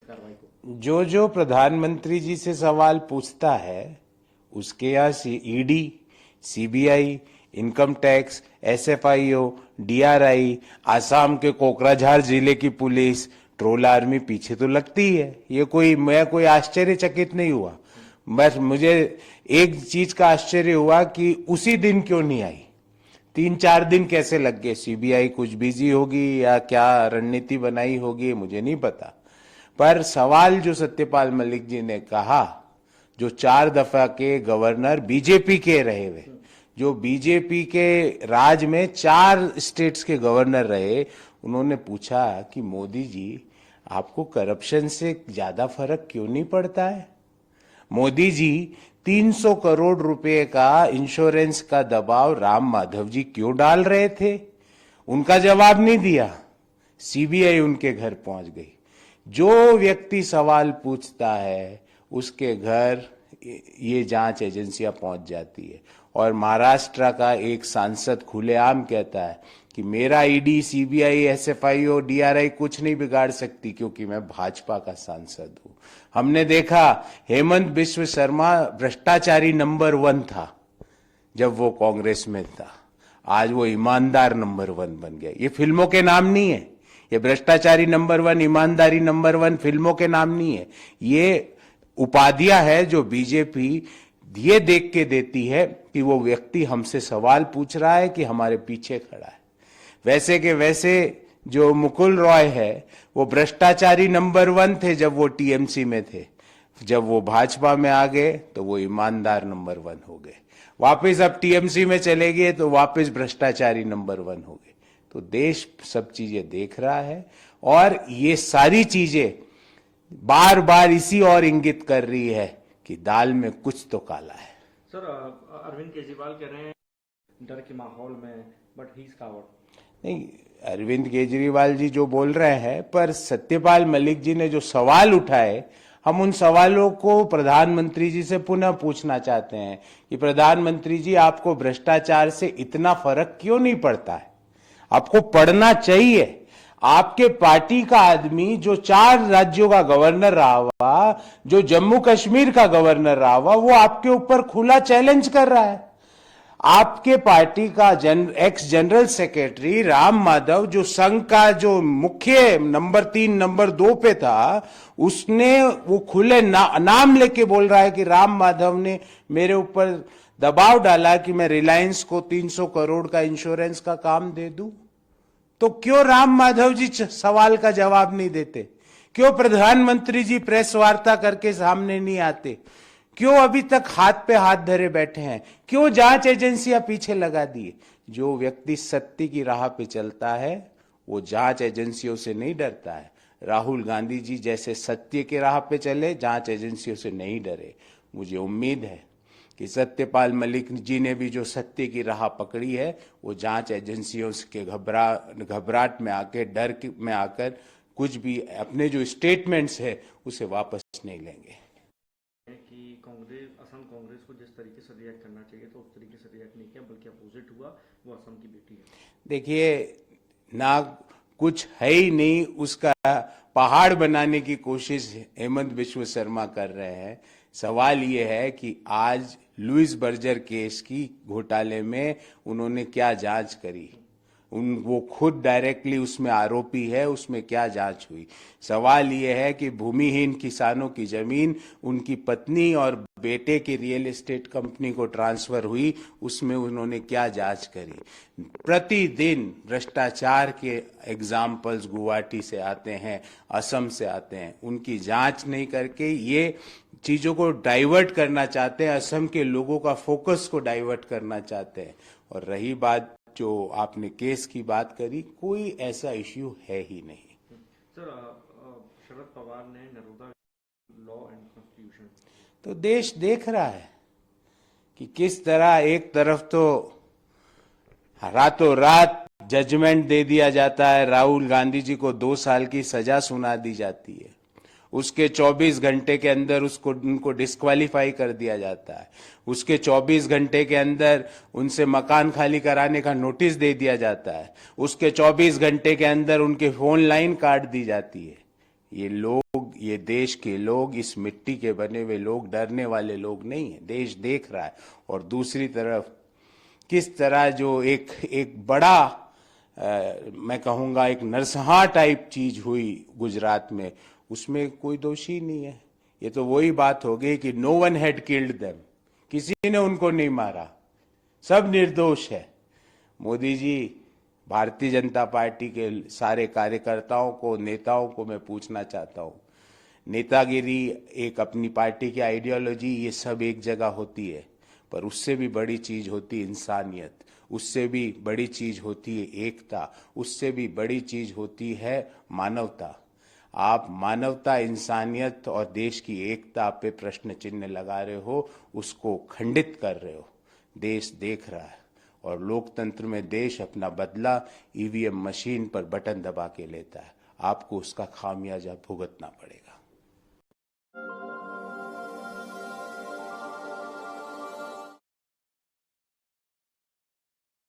कार्रवाई को? जो प्रधानमंत्री जी से सवाल पूछता है उसके यहाँ ED, CBI, income tax, SFIO, DRI, Assam के कोकराझार जिले की पुलिस, ट्रोल आर्मी पीछे तो लगती है। मैं कोई आश्चर्यचकित नहीं हुआ। बस मुझे एक चीज का आश्चर्य हुआ कि उसी दिन क्यों नहीं आई। 3-4 दिन कैसे लग गए? सीबीआई कुछ बिजी होगी या क्या रणनीति बनाई होगी, मुझे नहीं पता। पर सवाल जो सत्यपाल मलिक जी ने कहा, जो 4 दफा के गवर्नर बीजेपी के रहे हुए, जो बीजेपी के राज में 4 स्टेट्स के गवर्नर रहे, उन्होंने पूछा कि मोदी जी आपको करप्शन से ज्यादा फर्क क्यों नहीं पड़ता है? मोदी जी 300 करोड़ रुपए का इंश्योरेंस का दबाव राम माधव जी क्यों डाल रहे थे? उनका जवाब नहीं दिया। सीबीआई उनके घर पहुंच गई। जो व्यक्ति सवाल पूछता है उसके घर ये जांच एजेंसियां पहुंच जाती है। और महाराष्ट्र का एक सांसद खुलेआम कहता है कि मेरा ईडी, सीबीआई, एसएफआईओ, डीआरआई कुछ नहीं बिगाड़ सकती क्योंकि मैं भाजपा का सांसद हूं। हमने देखा हेमंत बिश्व शर्मा भ्रष्टाचारी नंबर 1 था जब वो कांग्रेस में था। आज वो ईमानदार नंबर 1 बन गया। ये फिल्मों के नाम नहीं है। ये भ्रष्टाचारी नंबर 1, ईमानदारी नंबर 1 फिल्मों के नाम नहीं है। ये उपाधियां है जो बीजेपी ये देख के देती है कि वो व्यक्ति हमसे सवाल पूछ रहा है कि हमारे पीछे खड़ा है। वैसे के वैसे जो मुकुल रॉय है वो भ्रष्टाचारी नंबर 1 थे जब वो टीएमसी में थे। जब वो भाजपा में आ गए तो वो ईमानदार नंबर 1 हो गए। वापस अब टीएमसी में चले गए तो वापस भ्रष्टाचारी नंबर 1 हो गए। तो देश सब चीजें देख रहा है और ये सारी चीजें बार बार इसी और इंगित कर रही है कि दाल में कुछ तो काला है। सर, अरविंद केजरीवाल कह रहे हैं डर के माहौल में, बट ही इज कावर्ड। नहीं, अरविंद केजरीवाल जी जो बोल रहे हैं, पर सत्यपाल मलिक जी ने जो सवाल उठाए, हम उन सवालों को प्रधानमंत्री जी से पुनः पूछना चाहते हैं कि प्रधानमंत्री जी आपको भ्रष्टाचार से इतना फर्क क्यों नहीं पड़ता है? आपको पढ़ना चाहिए। आपके पार्टी का आदमी जो 4 राज्यों का गवर्नर रहा हुआ, जो जम्मू कश्मीर का गवर्नर रहा हुआ, वो आपके ऊपर खुला चैलेंज कर रहा है। आपके पार्टी का x general secretary Ram Madhav, जो संघ का जो मुख्य नंबर 3 नंबर 2 पे था, उसने वो खुले नाम लेके बोल रहा है कि राम माधव ने मेरे ऊपर दबाव डाला कि मैं रिलायंस को 300 करोड़ का इंश्योरेंस का काम दे दूं। तो क्यों राम माधव जी सवाल का जवाब नहीं देते? क्यों प्रधानमंत्री जी प्रेस वार्ता करके सामने नहीं आते? क्यों अभी तक हाथ पे हाथ धरे बैठे हैं? क्यों जांच एजेंसियां पीछे लगा दी? जो व्यक्ति सत्य की राह पे चलता है वो जांच एजेंसियों से नहीं डरता है। राहुल गांधी जी जैसे सत्य की राह पे चले, जांच एजेंसियों से नहीं डरे। मुझे उम्मीद है कि सत्यपाल मलिक जी ने भी जो सत्य की राह पकड़ी है वो जांच एजेंसियों के घबराहट में आके, डर में आकर कुछ भी अपने जो स्टेटमेंट्स है उसे वापस नहीं लेंगे। कि कांग्रेस, असम कांग्रेस को जिस तरीके से रिएक्ट करना चाहिए तो उस तरीके से रिएक्ट नहीं किया, बल्कि अपोजिट हुआ। वो असम की बेटी है। देखिए, ना कुछ है ही नहीं, उसका पहाड़ बनाने की कोशिश हेमंत बिश्व शर्मा कर रहे हैं। सवाल ये है कि आज लुइस बर्जर केस की घोटाले में उन्होंने क्या जांच करी? वो खुद डायरेक्टली उसमें आरोपी है, उसमें क्या जांच हुई? सवाल ये है कि भूमिहीन किसानों की जमीन उनकी पत्नी और बेटे की रियल एस्टेट कंपनी को ट्रांसफर हुई, उसमें उन्होंने क्या जांच करी? प्रतिदिन भ्रष्टाचार के एग्जाम्पल्स गुवाहाटी से आते हैं, असम से आते हैं। उनकी जांच नहीं करके ये चीजों को डाइवर्ट करना चाहते हैं, असम के लोगों का फोकस को डाइवर्ट करना चाहते हैं। और रही बात जो आपने केस की बात करी, कोई ऐसा इश्यू है ही नहीं। सर, शरद पवार ने नरोदा लॉ एंड कॉन्स्टिट्यूशन, तो देश देख रहा है कि किस तरह एक तरफ तो रातों रात जजमेंट दे दिया जाता है, राहुल गांधी जी को 2 साल की सजा सुना दी जाती है, उसके 24 घंटे के अंदर उनको डिस्क्वालीफाई कर दिया जाता है, उसके 24 घंटे के अंदर उनसे मकान खाली कराने का नोटिस दे दिया जाता है, उसके 24 घंटे के अंदर उनके फोन लाइन काट दी जाती है। ये लोग ये देश के लोग, इस मिट्टी के बने हुए लोग डरने वाले लोग नहीं है। देश देख रहा है। और दूसरी तरफ किस तरह जो एक बड़ा मैं कहूँगा एक नरसंहार टाइप चीज हुई गुजरात में, उसमें कोई दोषी नहीं है। ये तो वही बात हो गई कि no one had killed them, किसी ने उनको नहीं मारा, सब निर्दोष है। मोदी जी, भारतीय जनता पार्टी के सारे कार्यकर्ताओं को, नेताओं को मैं पूछना चाहता हूँ, नेतागिरी एक अपनी पार्टी की आइडियोलॉजी ये सब एक जगह होती है, पर उससे भी बड़ी चीज होती है इंसानियत, उससे भी बड़ी चीज होती है एकता, उससे भी बड़ी चीज होती है मानवता। आप मानवता, इंसानियत और देश की एकता पे प्रश्न चिन्ह लगा रहे हो, उसको खंडित कर रहे हो। देश देख रहा है और लोकतंत्र में देश अपना बदला ईवीएम मशीन पर बटन दबा के लेता है। आपको उसका खामियाजा भुगतना पड़ेगा।